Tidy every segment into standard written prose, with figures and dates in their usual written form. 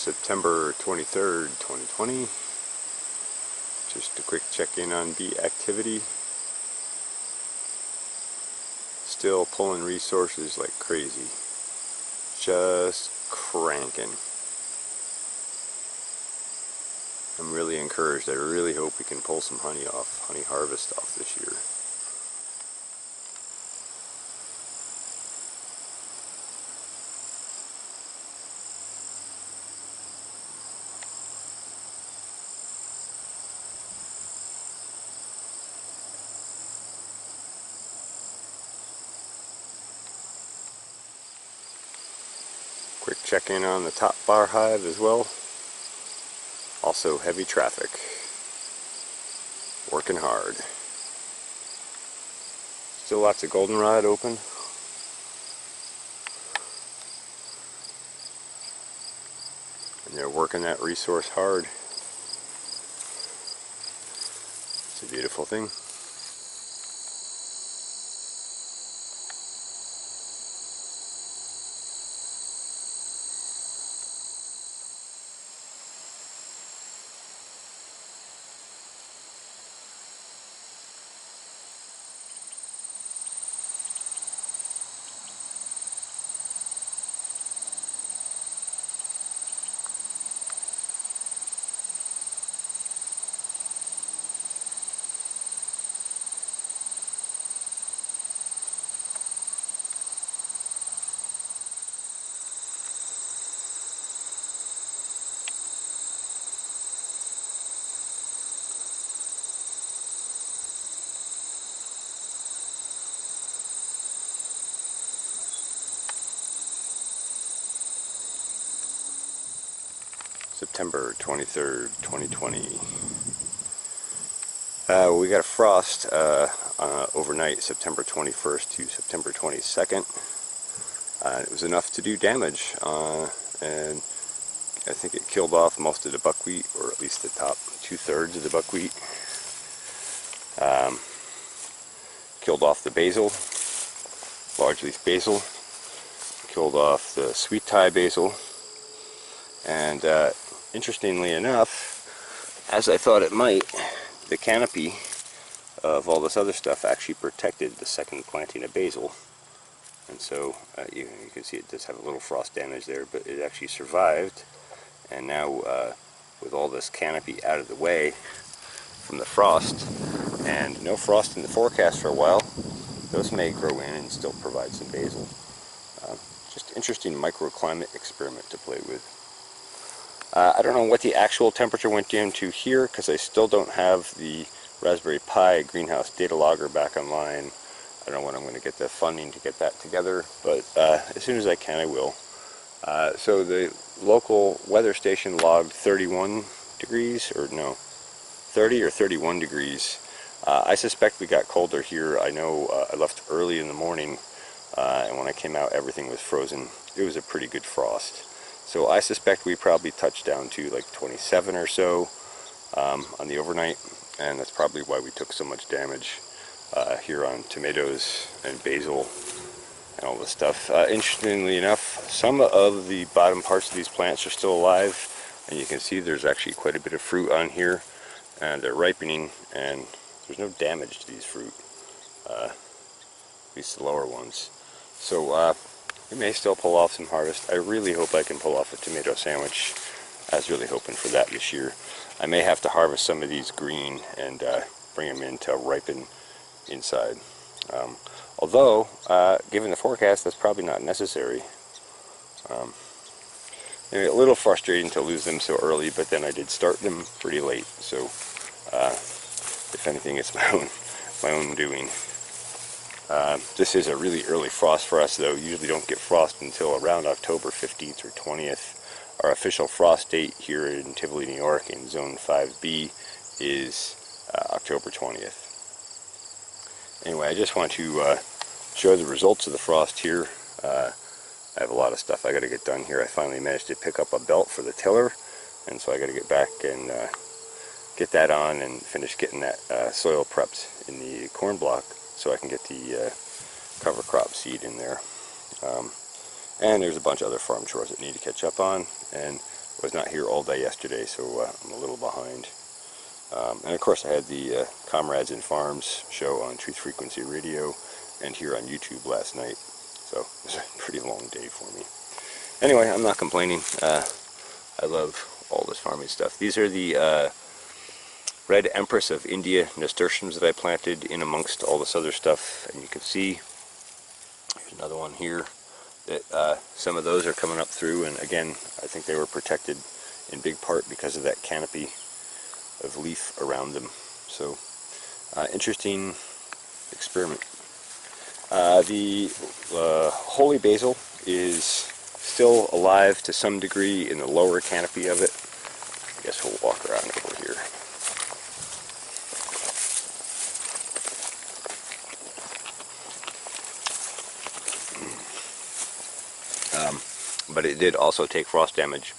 September 23rd, 2020. Just a quick check-in on bee activity. Still pulling resources like crazy. Just cranking. I'm really encouraged. I really hope we can pull some honey harvest off this year. Quick check-in on the top bar hive as well. Also heavy traffic. Working hard. Still lots of goldenrod open. And they're working that resource hard. It's a beautiful thing. September 23rd, 2020. We got a frost overnight, September 21st to September 22nd. It was enough to do damage, and I think it killed off most of the buckwheat, or at least the top 2/3 of the buckwheat. Killed off the basil, large leaf basil. Killed off the sweet Thai basil. And interestingly enough, as I thought it might, the canopy of all this other stuff actually protected the second planting of basil. And so you can see it does have a little frost damage there, but it actually survived. And now with all this canopy out of the way from the frost, and no frost in the forecast for a while, those may grow in and still provide some basil. Just interesting microclimate experiment to play with. I don't know what the actual temperature went down to here, because I still don't have the Raspberry Pi greenhouse data logger back online. I don't know when I'm going to get the funding to get that together, but as soon as I can, I will. So the local weather station logged 31 degrees, or no, 30 or 31 degrees. I suspect we got colder here. I know I left early in the morning, and when I came out, everything was frozen. It was a pretty good frost. So I suspect we probably touched down to like 27 or so on the overnight, and that's probably why we took so much damage here on tomatoes and basil and all this stuff. Interestingly enough, some of the bottom parts of these plants are still alive, and you can see there's actually quite a bit of fruit on here, and they're ripening, and there's no damage to these fruit, at least the lower ones. So we may still pull off some harvest. I really hope I can pull off a tomato sandwich. I was really hoping for that this year. I may have to harvest some of these green and bring them in to ripen inside. Although, given the forecast, that's probably not necessary. Maybe a little frustrating to lose them so early, but then I did start them pretty late. So, if anything, it's my own doing. This is a really early frost for us, though. Usually don't get frost until around October 15th or 20th. Our official frost date here in Tivoli, New York, in Zone 5B, is October 20th. Anyway, I just want to show the results of the frost here. I have a lot of stuff I got to get done here. I finally managed to pick up a belt for the tiller, and so I got to get back and get that on and finish getting that soil prepped in the corn block, so I can get the cover crop seed in there. And there's a bunch of other farm chores that need to catch up on, and was not here all day yesterday, so I'm a little behind. And of course I had the Comrades in Farms show on Truth Frequency Radio and here on YouTube last night. So it was a pretty long day for me. Anyway, I'm not complaining. I love all this farming stuff. These are the Red Empress of India nasturtiums that I planted in amongst all this other stuff. And you can see, there's another one here, that some of those are coming up through. And again, I think they were protected in big part because of that canopy of leaf around them. So, interesting experiment. The holy basil is still alive to some degree in the lower canopy of it. I guess we'll walk around over here. But it did also take frost damage.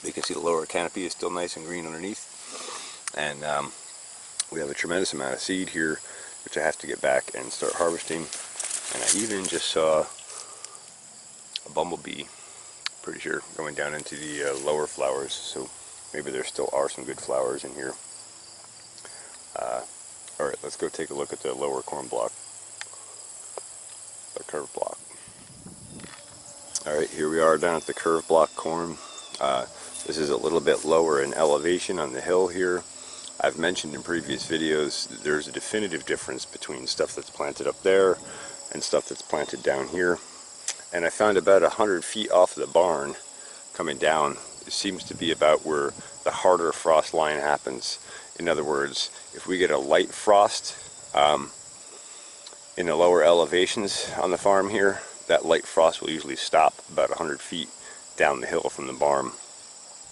You can see the lower canopy is still nice and green underneath. And we have a tremendous amount of seed here, which I have to get back and start harvesting. And I even just saw a bumblebee, pretty sure, going down into the lower flowers. So maybe there still are some good flowers in here. Alright, let's go take a look at the lower corn block, the curve block. Alright, here we are down at the curve block corn. This is a little bit lower in elevation on the hill here. I've mentioned in previous videos that there's a definitive difference between stuff that's planted up there and stuff that's planted down here. And I found about 100 feet off of the barn coming down, it seems to be about where the harder frost line happens. In other words, if we get a light frost in the lower elevations on the farm here, that light frost will usually stop about 100 feet down the hill from the barn.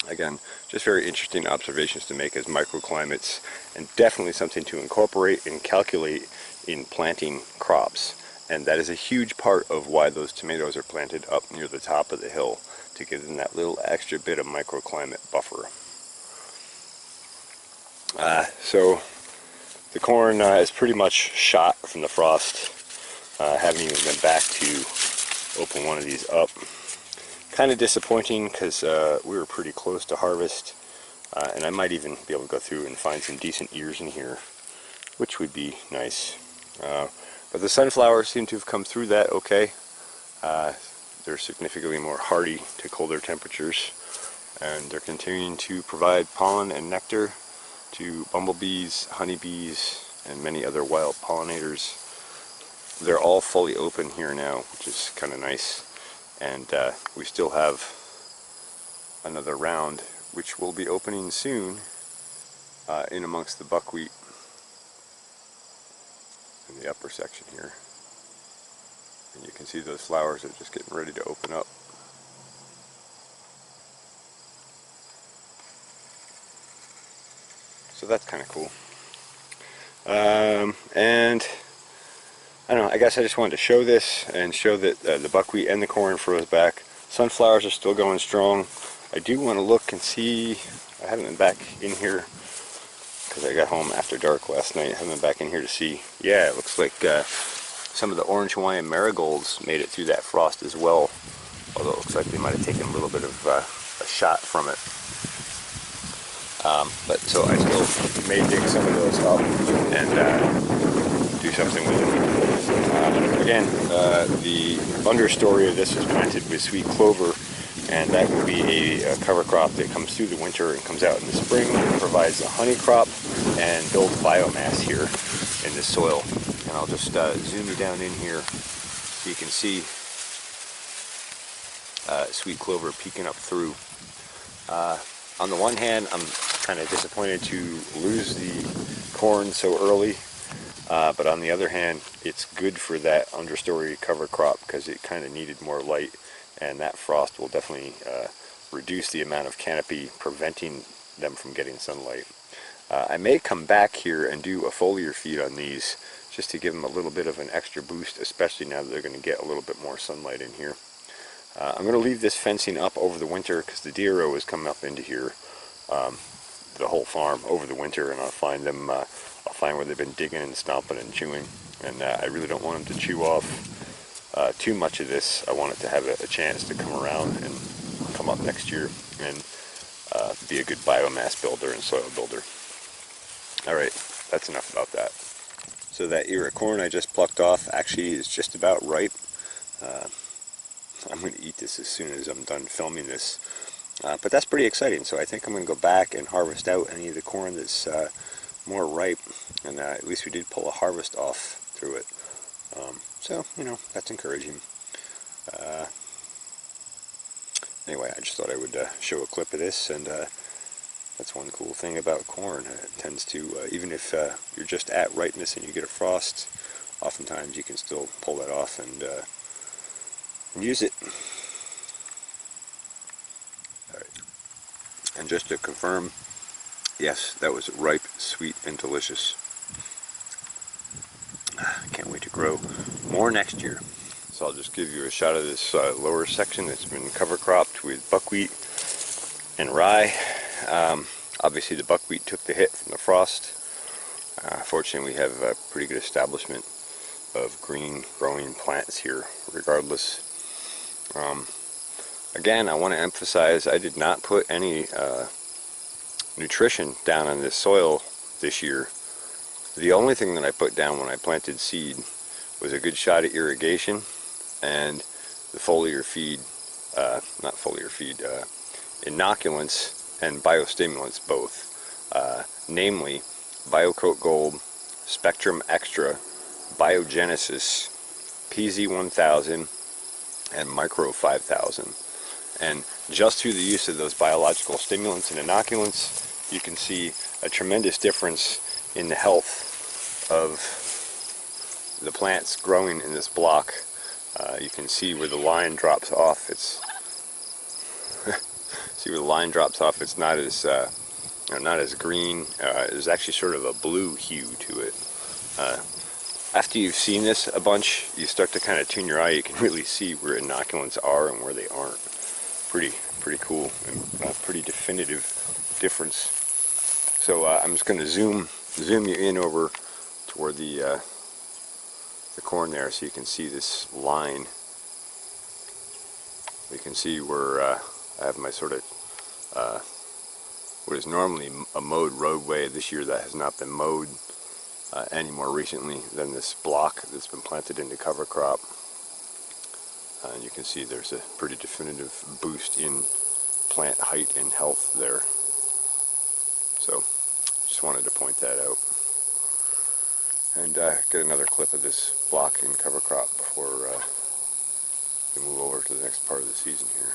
Again, just very interesting observations to make as microclimates, and definitely something to incorporate and calculate in planting crops. And that is a huge part of why those tomatoes are planted up near the top of the hill, to give them that little extra bit of microclimate buffer. So the corn is pretty much shot from the frost. Haven't even been back to open one of these up. Kind of disappointing because we were pretty close to harvest, and I might even be able to go through and find some decent ears in here, which would be nice. But the sunflowers seem to have come through that okay. They're significantly more hardy to colder temperatures, and they're continuing to provide pollen and nectar to bumblebees, honeybees, and many other wild pollinators. They're all fully open here now, which is kind of nice. And we still have another round, which will be opening soon in amongst the buckwheat in the upper section here. And you can see those flowers are just getting ready to open up. So that's kind of cool. And I don't know, I guess I just wanted to show this and show that the buckwheat and the corn froze back. Sunflowers are still going strong. I do want to look and see, I haven't been back in here because I got home after dark last night. I haven't been back in here to see. Yeah, it looks like some of the orange Hawaiian marigolds made it through that frost as well. Although it looks like they might have taken a little bit of a shot from it. But so I still may dig some of those up and do something with them. Again, the understory of this is planted with sweet clover, and that will be a cover crop that comes through the winter and comes out in the spring, provides a honey crop, and builds biomass here in the soil. And I'll just zoom you down in here so you can see sweet clover peeking up through. On the one hand, I'm kind of disappointed to lose the corn so early. But on the other hand, it's good for that understory cover crop because it kind of needed more light, and that frost will definitely reduce the amount of canopy preventing them from getting sunlight. I may come back here and do a foliar feed on these just to give them a little bit of an extra boost, especially now that they're going to get a little bit more sunlight in here. I'm going to leave this fencing up over the winter because the deer is coming up into here, the whole farm over the winter, and I'll find them. I'll find where they've been digging and stomping and chewing, and I really don't want them to chew off too much of this. I want it to have a chance to come around and come up next year. And be a good biomass builder and soil builder. Alright, that's enough about that. So that ear of corn I just plucked off actually is just about ripe. I'm going to eat this as soon as I'm done filming this. But that's pretty exciting, so I think I'm going to go back and harvest out any of the corn that's more ripe. And at least we did pull a harvest off through it. So, you know, that's encouraging. Anyway, I just thought I would show a clip of this, and that's one cool thing about corn. It tends to, even if you're just at ripeness and you get a frost, oftentimes you can still pull that off and use it. Alright. And just to confirm, yes, that was ripe, sweet, and delicious. Can't wait to grow more next year. So I'll just give you a shot of this lower section that's been cover cropped with buckwheat and rye. Obviously the buckwheat took the hit from the frost. Fortunately we have a pretty good establishment of green growing plants here regardless. Again, I want to emphasize I did not put any nutrition down on this soil this year. The only thing that I put down when I planted seed was a good shot of irrigation and the foliar feed, inoculants and biostimulants both. Namely, BioCoat Gold, Spectrum Extra, Biogenesis, PZ1000, and Micro 5000. And just through the use of those biological stimulants and inoculants, you can see a tremendous difference in the health of the plants growing in this block. You can see where the line drops off. It's see where the line drops off. It's not as green. There's actually sort of a blue hue to it. After you've seen this a bunch, you start to kind of tune your eye. You can really see where inoculants are and where they aren't. Pretty cool and pretty definitive difference. So I'm just going to zoom you in over toward the corn there, so you can see this line. You can see where I have my sort of what is normally a mowed roadway. This year that has not been mowed any more recently than this block that's been planted into cover crop. And you can see there's a pretty definitive boost in plant height and health there. So just wanted to point that out. And get another clip of this block in cover crop before we move over to the next part of the season here.